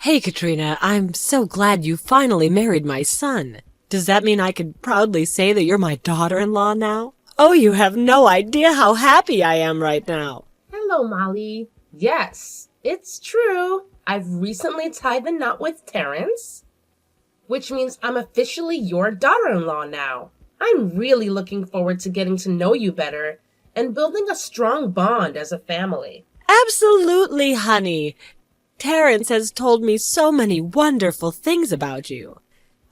Hey, Katrina, I'm so glad you finally married my son. Does that mean I can proudly say that you're my daughter-in-law now? Oh, you have no idea how happy I am right now. Hello, Molly. Yes, it's true. I've recently tied the knot with Terrence, which means I'm officially your daughter-in-law now. I'm really looking forward to getting to know you better and building a strong bond as a family. Absolutely, honey. Terrence has told me so many wonderful things about you.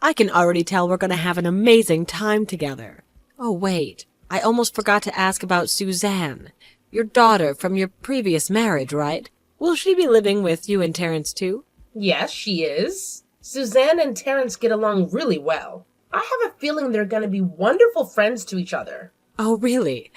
I can already tell we're going to have an amazing time together. Oh, wait. I almost forgot to ask about Suzanne, your daughter from your previous marriage, right? Will she be living with you and Terrence too? Yes, she is. Suzanne and Terrence get along really well. I have a feeling they're going to be wonderful friends to each other. Oh, really?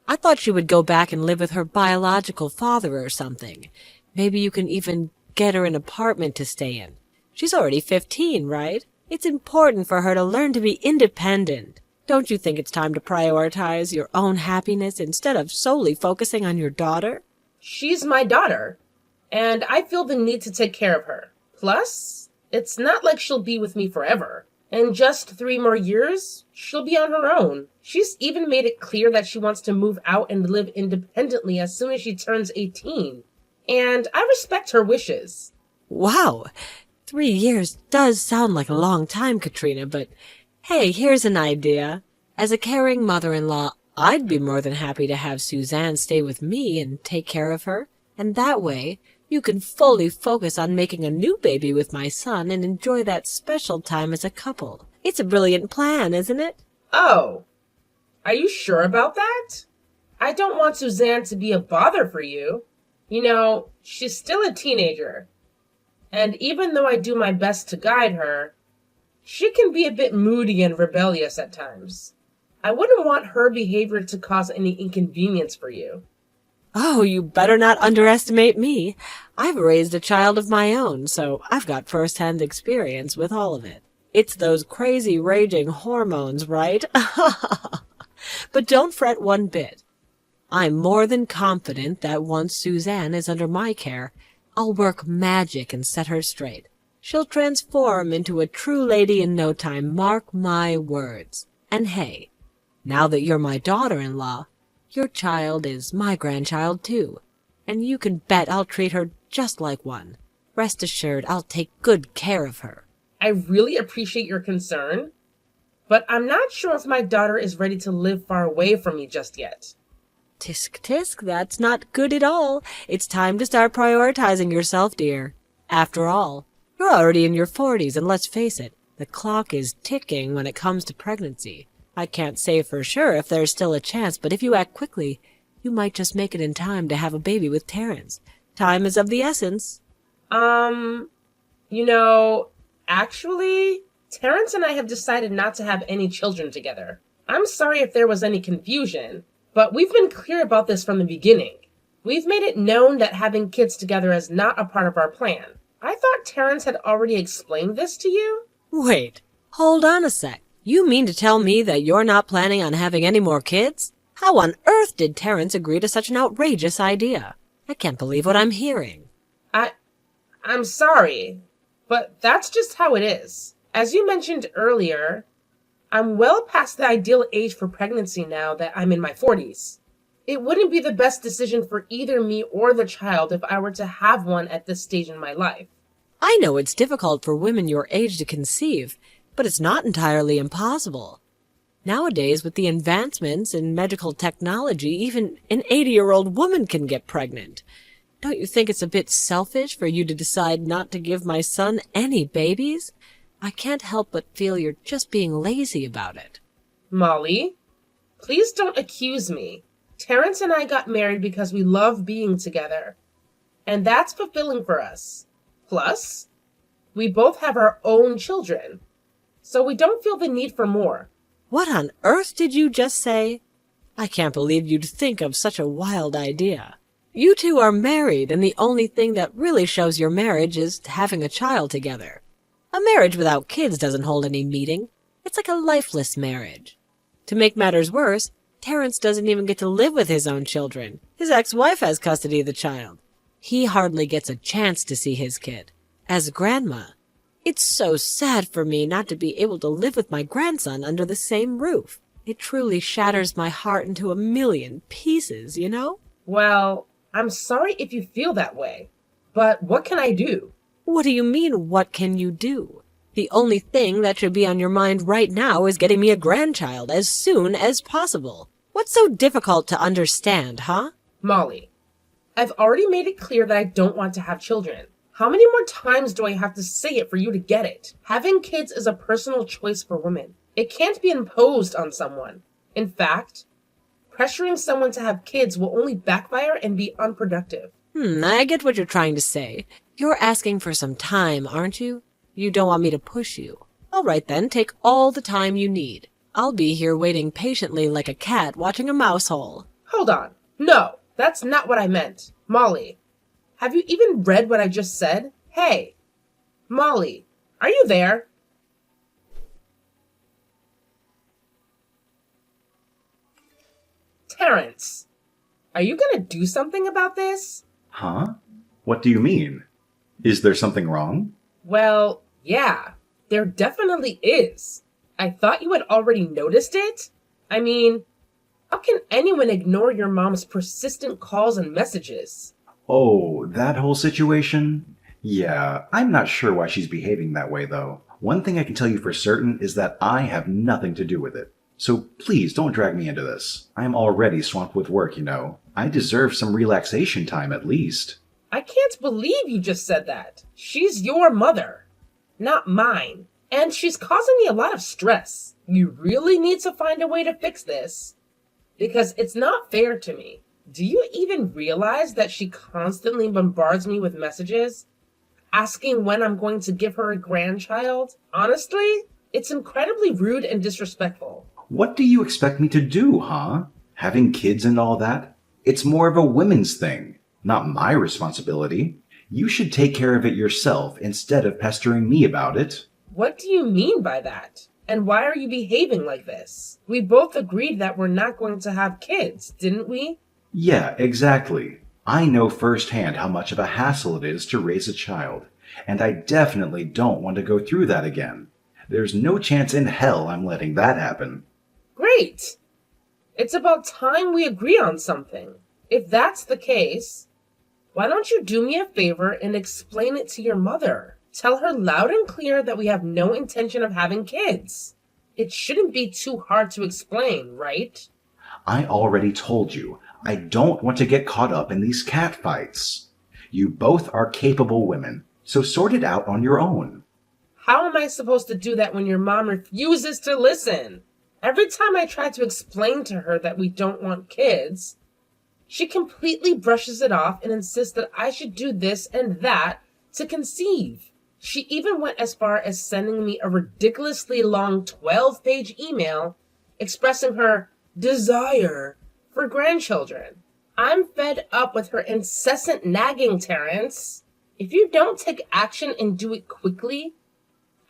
I thought she would go back and live with her biological father or something. Maybe you can even get her an apartment to stay in. She's already 15, right? It's important for her to learn to be independent. Don't you think it's time to prioritize your own happiness instead of solely focusing on your daughter? She's my daughter, and I feel the need to take care of her. Plus, it's not like she'll be with me forever. In just 3 more years, she'll be on her own. She's even made it clear that she wants to move out and live independently as soon as she turns 18. And I respect her wishes. Wow, 3 years does sound like a long time, Katrina, but hey, here's an idea. As a caring mother-in-law, I'd be more than happy to have Suzanne stay with me and take care of her. And that way, you can fully focus on making a new baby with my son and enjoy that special time as a couple. It's a brilliant plan, isn't it? Oh, are you sure about that? I don't want Suzanne to be a bother for you. You know, she's still a teenager. And even though I do my best to guide her, she can be a bit moody and rebellious at times. I wouldn't want her behavior to cause any inconvenience for you. Oh, you better not underestimate me. I've raised a child of my own, so I've got first-hand experience with all of it. It's those crazy raging hormones, right? But don't fret one bit. I'm more than confident that once Suzanne is under my care, I'll work magic and set her straight. She'll transform into a true lady in no time, mark my words. And hey, now that you're my daughter-in-law, your child is my grandchild too, and you can bet I'll treat her just like one. Rest assured, I'll take good care of her. I really appreciate your concern, but I'm not sure if my daughter is ready to live far away from me just yet. Tisk tisk, that's not good at all. It's time to start prioritizing yourself, dear. After all, you're already in your 40s, and let's face it, the clock is ticking when it comes to pregnancy. I can't say for sure if there's still a chance, but if you act quickly, you might just make it in time to have a baby with Terrence. Time is of the essence. Actually, Terrence and I have decided not to have any children together. I'm sorry if there was any confusion, but we've been clear about this from the beginning. We've made it known that having kids together is not a part of our plan. I thought Terrence had already explained this to you. Wait, hold on a sec. You mean to tell me that you're not planning on having any more kids? How on earth did Terrence agree to such an outrageous idea? I can't believe what I'm hearing. I'm sorry, but that's just how it is. As you mentioned earlier, I'm well past the ideal age for pregnancy now that I'm in my 40s. It wouldn't be the best decision for either me or the child if I were to have one at this stage in my life. I know it's difficult for women your age to conceive, but it's not entirely impossible. Nowadays, with the advancements in medical technology, even an 80-year-old woman can get pregnant. Don't you think it's a bit selfish for you to decide not to give my son any babies? I can't help but feel you're just being lazy about it. Molly, please don't accuse me. Terrence and I got married because we love being together, and that's fulfilling for us. Plus, we both have our own children, so we don't feel the need for more. What on earth did you just say? I can't believe you'd think of such a wild idea. You two are married, and the only thing that really shows your marriage is having a child together. A marriage without kids doesn't hold any meaning. It's like a lifeless marriage. To make matters worse, Terrence doesn't even get to live with his own children. His ex-wife has custody of the child. He hardly gets a chance to see his kid. As grandma, it's so sad for me not to be able to live with my grandson under the same roof. It truly shatters my heart into a million pieces, you know? Well, I'm sorry if you feel that way, but what can I do? What do you mean, what can you do? The only thing that should be on your mind right now is getting me a grandchild as soon as possible. What's so difficult to understand, huh? Molly, I've already made it clear that I don't want to have children. How many more times do I have to say it for you to get it? Having kids is a personal choice for women. It can't be imposed on someone. In fact, pressuring someone to have kids will only backfire and be unproductive. I get what you're trying to say. You're asking for some time, aren't you? You don't want me to push you. All right then, take all the time you need. I'll be here waiting patiently like a cat watching a mouse hole. Hold on. No, that's not what I meant. Molly, have you even read what I just said? Hey, Molly, are you there? Terrence, are you gonna do something about this? Huh? What do you mean? Is there something wrong? Well, yeah, there definitely is. I thought you had already noticed it. I mean, how can anyone ignore your mom's persistent calls and messages? Oh, that whole situation? Yeah, I'm not sure why she's behaving that way, though. One thing I can tell you for certain is that I have nothing to do with it. So please don't drag me into this. I'm already swamped with work, you know. I deserve some relaxation time at least. I can't believe you just said that. She's your mother, not mine. And she's causing me a lot of stress. You really need to find a way to fix this. Because it's not fair to me. Do you even realize that she constantly bombards me with messages? Asking when I'm going to give her a grandchild? Honestly, it's incredibly rude and disrespectful. What do you expect me to do, huh? Having kids and all that? It's more of a women's thing, not my responsibility. You should take care of it yourself instead of pestering me about it. What do you mean by that? And why are you behaving like this? We both agreed that we're not going to have kids, didn't we? Yeah, exactly. I know firsthand how much of a hassle it is to raise a child, and I definitely don't want to go through that again. There's no chance in hell I'm letting that happen. Great! It's about time we agree on something. If that's the case, why don't you do me a favor and explain it to your mother? Tell her loud and clear that we have no intention of having kids. It shouldn't be too hard to explain, right? I already told you, I don't want to get caught up in these catfights. You both are capable women, so sort it out on your own. How am I supposed to do that when your mom refuses to listen? Every time I try to explain to her that we don't want kids, she completely brushes it off and insists that I should do this and that to conceive. She even went as far as sending me a ridiculously long 12-page email expressing her desire for grandchildren. I'm fed up with her incessant nagging, Terrence. If you don't take action and do it quickly,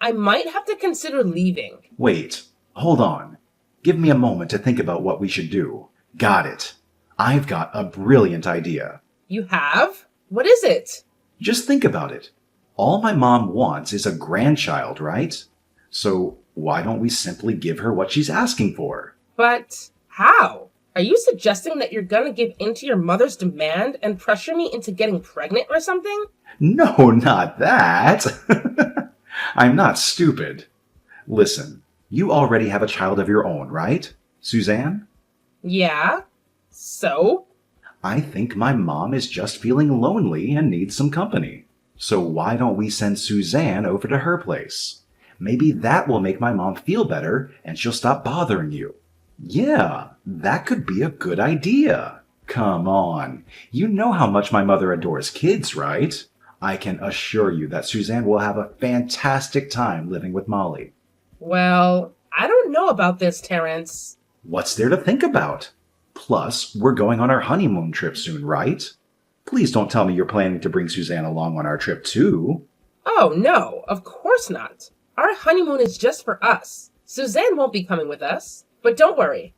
I might have to consider leaving. Wait, hold on. Give me a moment to think about what we should do. Got it. I've got a brilliant idea. You have? What is it? Just think about it. All my mom wants is a grandchild, right? So why don't we simply give her what she's asking for? But how? Are you suggesting that you're gonna give in to your mother's demand and pressure me into getting pregnant or something? No, not that. I'm not stupid. Listen, you already have a child of your own, right? Suzanne? Yeah. So? I think my mom is just feeling lonely and needs some company. So why don't we send Suzanne over to her place? Maybe that will make my mom feel better and she'll stop bothering you. Yeah, that could be a good idea. Come on. You know how much my mother adores kids, right? I can assure you that Suzanne will have a fantastic time living with Molly. Well, I don't know about this, Terrence. What's there to think about? Plus, we're going on our honeymoon trip soon, right? Please don't tell me you're planning to bring Suzanne along on our trip too. Oh, no, of course not. Our honeymoon is just for us. Suzanne won't be coming with us. But don't worry.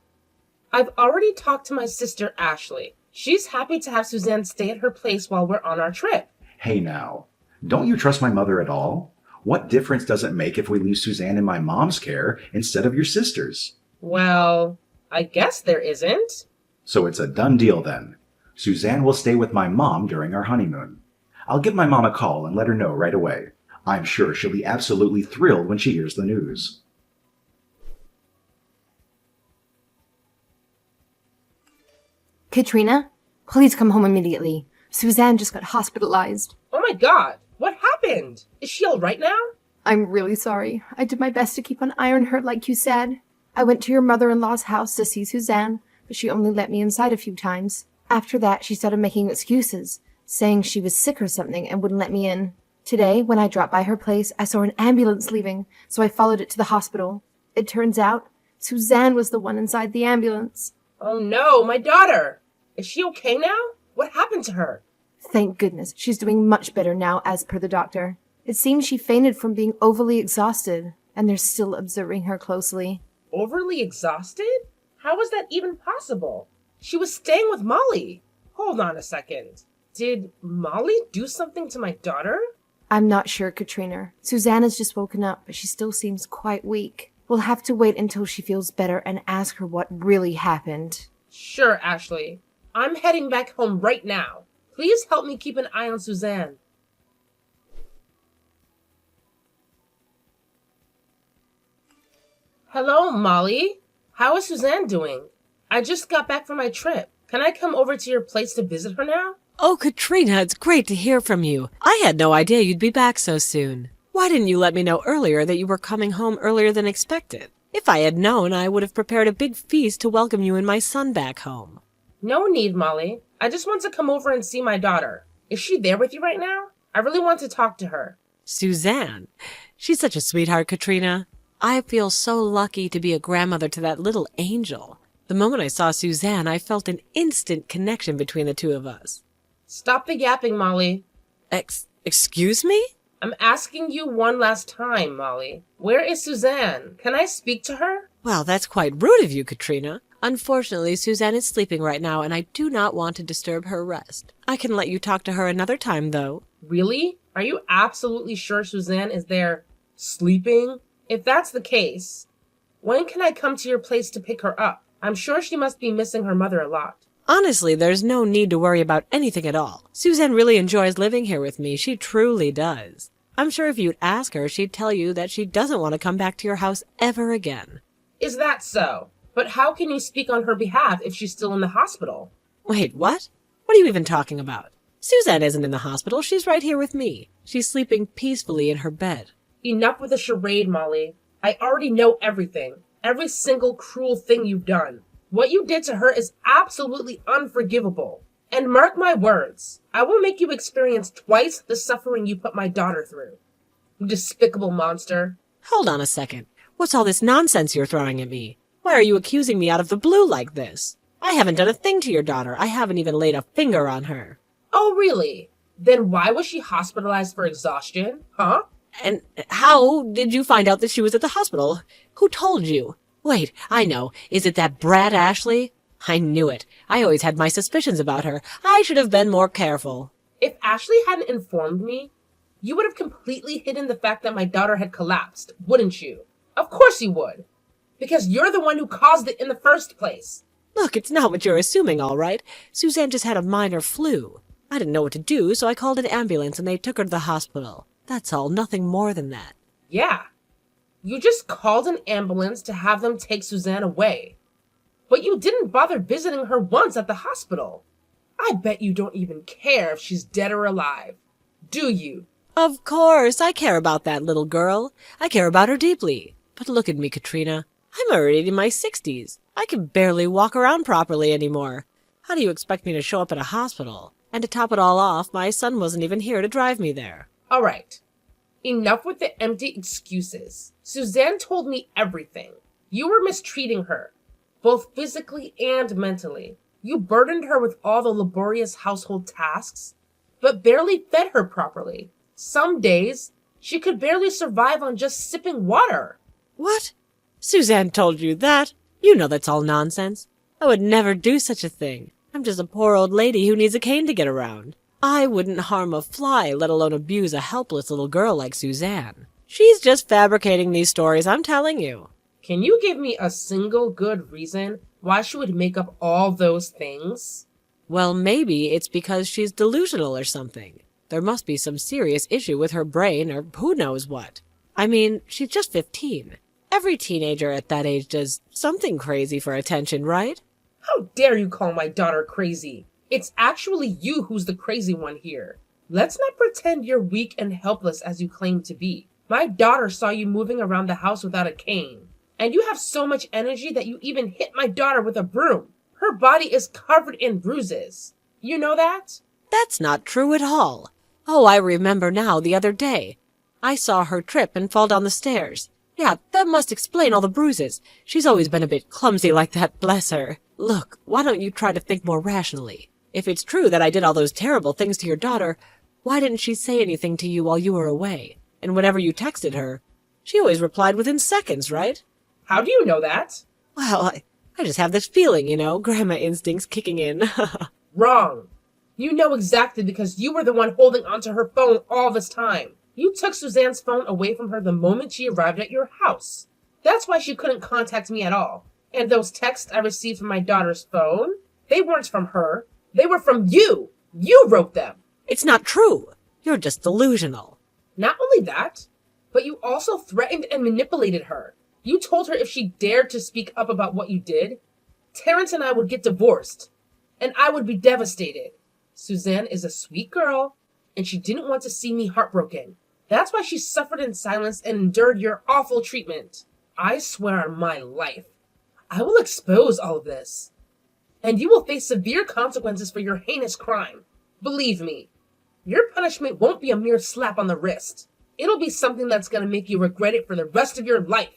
I've already talked to my sister Ashley. She's happy to have Suzanne stay at her place while we're on our trip. Hey now, Don't you trust my mother at all? What difference does it make if we leave Suzanne in my mom's care instead of your sister's? Well, I guess there isn't. So it's a done deal then. Suzanne will stay with my mom during our honeymoon. I'll give my mom a call and let her know right away. I'm sure she'll be absolutely thrilled when she hears the news. Katrina, please come home immediately. Suzanne just got hospitalized. Oh my god, what happened? Is she all right now? I'm really sorry. I did my best to keep an eye on her like you said. I went to your mother-in-law's house to see Suzanne, but she only let me inside a few times. After that, she started making excuses, saying she was sick or something and wouldn't let me in. Today, when I dropped by her place, I saw an ambulance leaving, so I followed it to the hospital. It turns out, Suzanne was the one inside the ambulance. Oh no, my daughter! Is she okay now? What happened to her? Thank goodness, she's doing much better now, as per the doctor. It seems she fainted from being overly exhausted, and they're still observing her closely. Overly exhausted? How was that even possible? She was staying with Molly. Hold on a second. Did Molly do something to my daughter? I'm not sure, Katrina. Suzanne has just woken up, but she still seems quite weak. We'll have to wait until she feels better and ask her what really happened. Sure, Ashley. I'm heading back home right now. Please help me keep an eye on Suzanne. Hello, Molly. How is Suzanne doing? I just got back from my trip. Can I come over to your place to visit her now? Oh, Katrina, it's great to hear from you. I had no idea you'd be back so soon. Why didn't you let me know earlier that you were coming home earlier than expected? If I had known, I would have prepared a big feast to welcome you and my son back home. No need, Molly. I just want to come over and see my daughter. Is she there with you right now? I really want to talk to her. Suzanne. She's such a sweetheart, Katrina. I feel so lucky to be a grandmother to that little angel. The moment I saw Suzanne, I felt an instant connection between the two of us. Stop the yapping, Molly. Excuse me? I'm asking you one last time, Molly. Where is Suzanne? Can I speak to her? Well, that's quite rude of you, Katrina. Unfortunately, Suzanne is sleeping right now, and I do not want to disturb her rest. I can let you talk to her another time, though. Really? Are you absolutely sure Suzanne is there sleeping? If that's the case, when can I come to your place to pick her up? I'm sure she must be missing her mother a lot. Honestly, there's no need to worry about anything at all. Suzanne really enjoys living here with me. She truly does. I'm sure if you'd ask her, she'd tell you that she doesn't want to come back to your house ever again. Is that so? But how can you speak on her behalf if she's still in the hospital? Wait, what? What are you even talking about? Suzanne isn't in the hospital. She's right here with me. She's sleeping peacefully in her bed. Enough with the charade, Molly. I already know everything. Every single cruel thing you've done. What you did to her is absolutely unforgivable. And mark my words, I will make you experience twice the suffering you put my daughter through. You despicable monster. Hold on a second. What's all this nonsense you're throwing at me? Why are you accusing me out of the blue like this? I haven't done a thing to your daughter. I haven't even laid a finger on her. Oh, really? Then why was she hospitalized for exhaustion, huh? And how did you find out that she was at the hospital? Who told you? Wait, I know. Is it that brat Ashley? I knew it. I always had my suspicions about her. I should have been more careful. If Ashley hadn't informed me, you would have completely hidden the fact that my daughter had collapsed, wouldn't you? Of course you would. Because you're the one who caused it in the first place. Look, it's not what you're assuming, all right. Suzanne just had a minor flu. I didn't know what to do, so I called an ambulance and they took her to the hospital. That's all, nothing more than that. Yeah. You just called an ambulance to have them take Suzanne away. But you didn't bother visiting her once at the hospital. I bet you don't even care if she's dead or alive. Do you? Of course, I care about that little girl. I care about her deeply. But look at me, Katrina. I'm already in my 60s. I can barely walk around properly anymore. How do you expect me to show up at a hospital? And to top it all off, my son wasn't even here to drive me there. All right. Enough with the empty excuses. Suzanne told me everything. You were mistreating her, both physically and mentally. You burdened her with all the laborious household tasks, but barely fed her properly. Some days, she could barely survive on just sipping water. What? Suzanne told you that? You know that's all nonsense. I would never do such a thing. I'm just a poor old lady who needs a cane to get around. I wouldn't harm a fly, let alone abuse a helpless little girl like Suzanne. She's just fabricating these stories, I'm telling you. Can you give me a single good reason why she would make up all those things? Well, maybe it's because she's delusional or something. There must be some serious issue with her brain or who knows what. I mean, she's just 15. Every teenager at that age does something crazy for attention, right? How dare you call my daughter crazy? It's actually you who's the crazy one here. Let's not pretend you're weak and helpless as you claim to be. My daughter saw you moving around the house without a cane. And you have so much energy that you even hit my daughter with a broom. Her body is covered in bruises. You know that? That's not true at all. Oh, I remember now the other day. I saw her trip and fall down the stairs. Yeah, that must explain all the bruises. She's always been a bit clumsy like that, bless her. Look, why don't you try to think more rationally? If it's true that I did all those terrible things to your daughter, why didn't she say anything to you while you were away? And whenever you texted her, she always replied within seconds, right? How do you know that? Well, I just have this feeling, grandma instincts kicking in. Wrong. You know exactly because you were the one holding onto her phone all this time. You took Suzanne's phone away from her the moment she arrived at your house. That's why she couldn't contact me at all. And those texts I received from my daughter's phone, they weren't from her. They were from you. You wrote them. It's not true. You're just delusional. Not only that, but you also threatened and manipulated her. You told her if she dared to speak up about what you did, Terrence and I would get divorced. And I would be devastated. Suzanne is a sweet girl, and she didn't want to see me heartbroken. That's why she suffered in silence and endured your awful treatment. I swear on my life, I will expose all of this. And you will face severe consequences for your heinous crime. Believe me, your punishment won't be a mere slap on the wrist. It'll be something that's going to make you regret it for the rest of your life.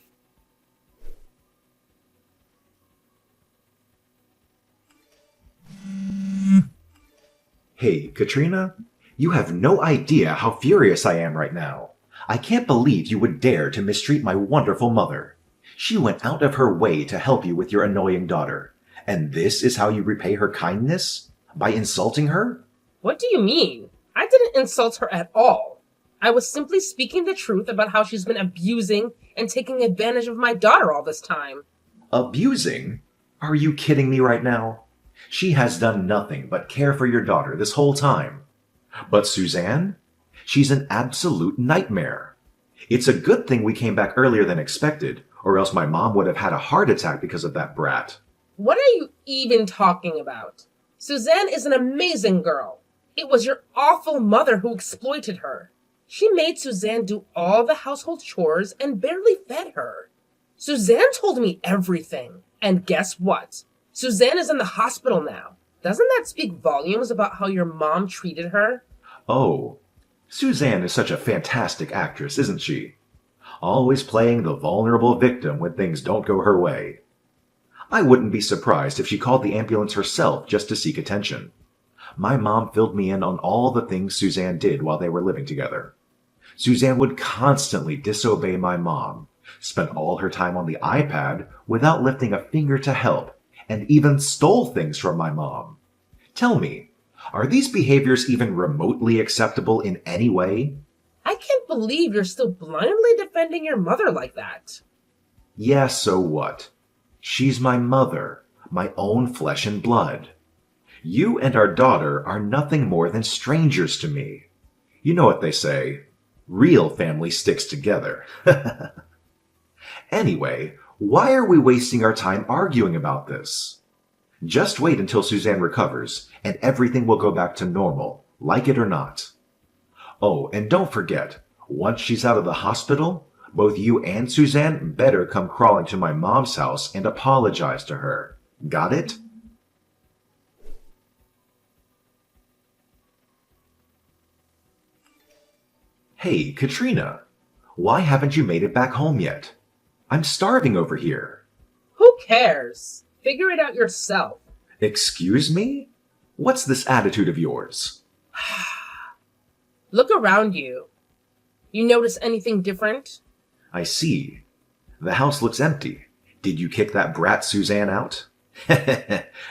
Hey, Katrina, you have no idea how furious I am right now. I can't believe you would dare to mistreat my wonderful mother. She went out of her way to help you with your annoying daughter. And this is how you repay her kindness? By insulting her? What do you mean? I didn't insult her at all. I was simply speaking the truth about how she's been abusing and taking advantage of my daughter all this time. Abusing? Are you kidding me right now? She has done nothing but care for your daughter this whole time. But Suzanne? She's an absolute nightmare. It's a good thing we came back earlier than expected, or else my mom would have had a heart attack because of that brat. What are you even talking about? Suzanne is an amazing girl. It was your awful mother who exploited her. She made Suzanne do all the household chores and barely fed her. Suzanne told me everything. And guess what? Suzanne is in the hospital now. Doesn't that speak volumes about how your mom treated her? Oh, Suzanne is such a fantastic actress, isn't she? Always playing the vulnerable victim when things don't go her way. I wouldn't be surprised if she called the ambulance herself just to seek attention. My mom filled me in on all the things Suzanne did while they were living together. Suzanne would constantly disobey my mom, spent all her time on the iPad without lifting a finger to help, and even stole things from my mom. Tell me, are these behaviors even remotely acceptable in any way? I can't believe you're still blindly defending your mother like that. Yeah, so what? She's my mother, my own flesh and blood. You and our daughter are nothing more than strangers to me. You know what they say, real family sticks together. Anyway, why are we wasting our time arguing about this? Just wait until Suzanne recovers, and everything will go back to normal, like it or not. Oh, and don't forget, once she's out of the hospital, both you and Suzanne better come crawling to my mom's house and apologize to her. Got it? Hey, Katrina, why haven't you made it back home yet? I'm starving over here. Who cares? Figure it out yourself. Excuse me? What's this attitude of yours? Look around you. You notice anything different? I see. The house looks empty. Did you kick that brat Suzanne out?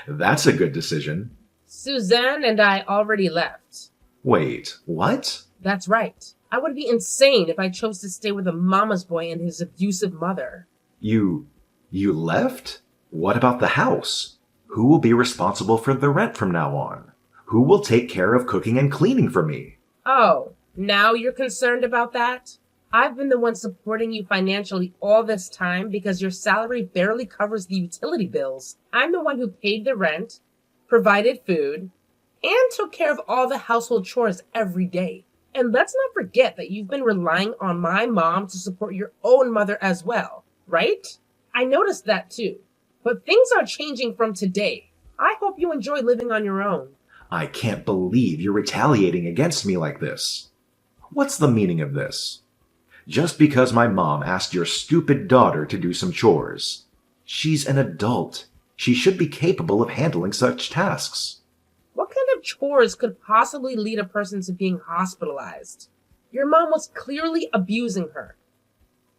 That's a good decision. Suzanne and I already left. Wait, what? That's right. I would be insane if I chose to stay with a mama's boy and his abusive mother. You left? What about the house? Who will be responsible for the rent from now on? Who will take care of cooking and cleaning for me? Oh, now you're concerned about that? I've been the one supporting you financially all this time because your salary barely covers the utility bills. I'm the one who paid the rent, provided food, and took care of all the household chores every day. And let's not forget that you've been relying on my mom to support your own mother as well, right? I noticed that too. But things are changing from today. I hope you enjoy living on your own. I can't believe you're retaliating against me like this. What's the meaning of this? Just because my mom asked your stupid daughter to do some chores. She's an adult. She should be capable of handling such tasks. What kind of chores could possibly lead a person to being hospitalized? Your mom was clearly abusing her.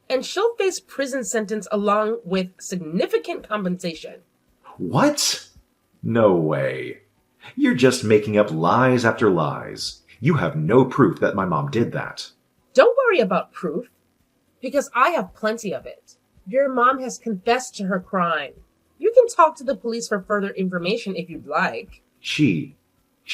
And she'll face prison sentence along with significant compensation. What? No way. You're just making up lies after lies. You have no proof that my mom did that. Don't worry about proof, because I have plenty of it. Your mom has confessed to her crime. You can talk to the police for further information if you'd like. She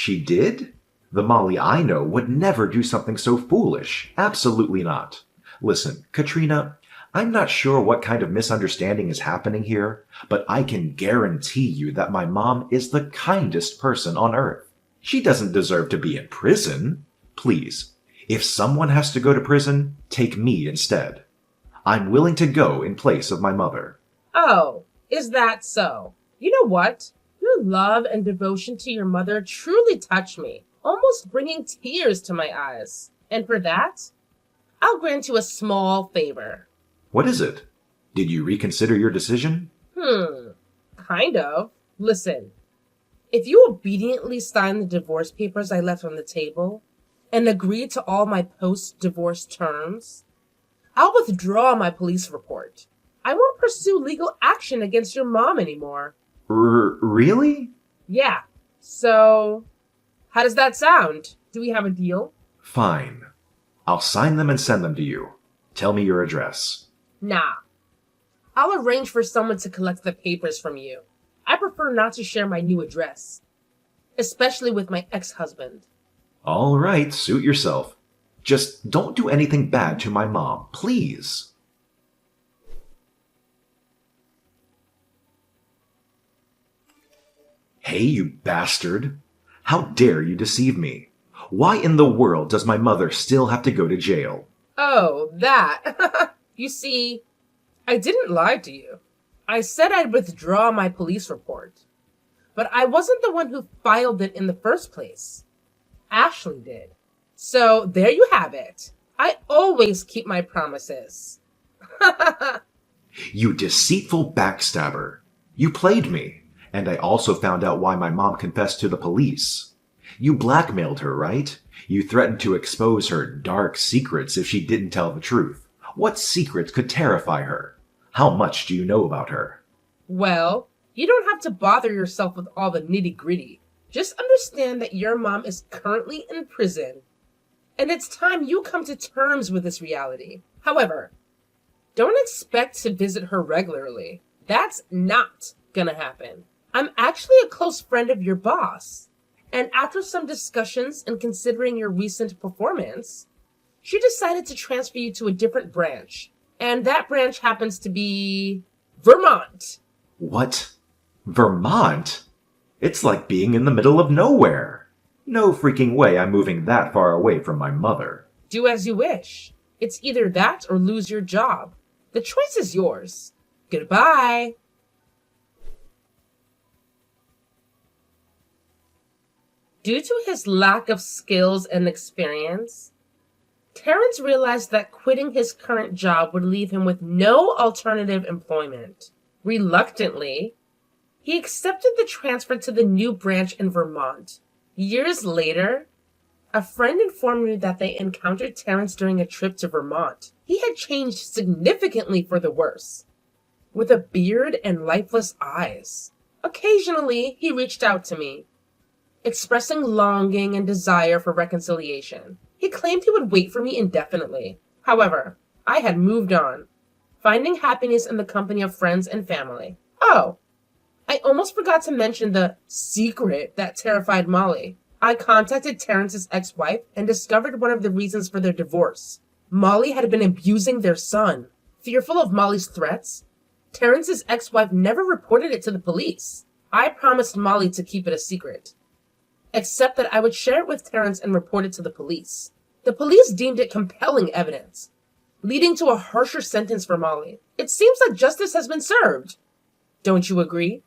did? The Molly I know would never do something so foolish. Absolutely not. Listen, Katrina, I'm not sure what kind of misunderstanding is happening here, but I can guarantee you that my mom is the kindest person on earth. She doesn't deserve to be in prison. Please, if someone has to go to prison, take me instead. I'm willing to go in place of my mother. Oh, is that so? You know what? Your love and devotion to your mother truly touch me, almost bringing tears to my eyes. And for that, I'll grant you a small favor. What is it? Did you reconsider your decision? Kind of. Listen, if you obediently sign the divorce papers I left on the table and agree to all my post-divorce terms, I'll withdraw my police report. I won't pursue legal action against your mom anymore. Really? Yeah. So, how does that sound? Do we have a deal? Fine. I'll sign them and send them to you. Tell me your address. Nah. I'll arrange for someone to collect the papers from you. I prefer not to share my new address, especially with my ex-husband. All right, suit yourself. Just don't do anything bad to my mom, please. Hey, you bastard. How dare you deceive me? Why in the world does my mother still have to go to jail? Oh, that. You see, I didn't lie to you. I said I'd withdraw my police report. But I wasn't the one who filed it in the first place. Ashley did. So there you have it. I always keep my promises. You deceitful backstabber. You played me, and I also found out why my mom confessed to the police. You blackmailed her, right? You threatened to expose her dark secrets if she didn't tell the truth. What secrets could terrify her? How much do you know about her? Well, you don't have to bother yourself with all the nitty-gritty. Just understand that your mom is currently in prison, and it's time you come to terms with this reality. However, don't expect to visit her regularly. That's not gonna happen. I'm actually a close friend of your boss, and after some discussions and considering your recent performance, she decided to transfer you to a different branch, and that branch happens to be Vermont. What? Vermont? It's like being in the middle of nowhere. No freaking way I'm moving that far away from my mother. Do as you wish. It's either that or lose your job. The choice is yours. Goodbye. Due to his lack of skills and experience, Terrence realized that quitting his current job would leave him with no alternative employment. Reluctantly, he accepted the transfer to the new branch in Vermont. Years later, a friend informed me that they encountered Terrence during a trip to Vermont. He had changed significantly for the worse, with a beard and lifeless eyes. Occasionally, he reached out to me, expressing longing and desire for reconciliation. He claimed he would wait for me indefinitely. However, I had moved on, finding happiness in the company of friends and family. Oh, I almost forgot to mention the secret that terrified Molly. I contacted Terrence's ex-wife and discovered one of the reasons for their divorce. Molly had been abusing their son. Fearful of Molly's threats, Terrence's ex-wife never reported it to the police. I promised Molly to keep it a secret, except that I would share it with Terrence and report it to the police. The police deemed it compelling evidence, leading to a harsher sentence for Molly. It seems like justice has been served. Don't you agree?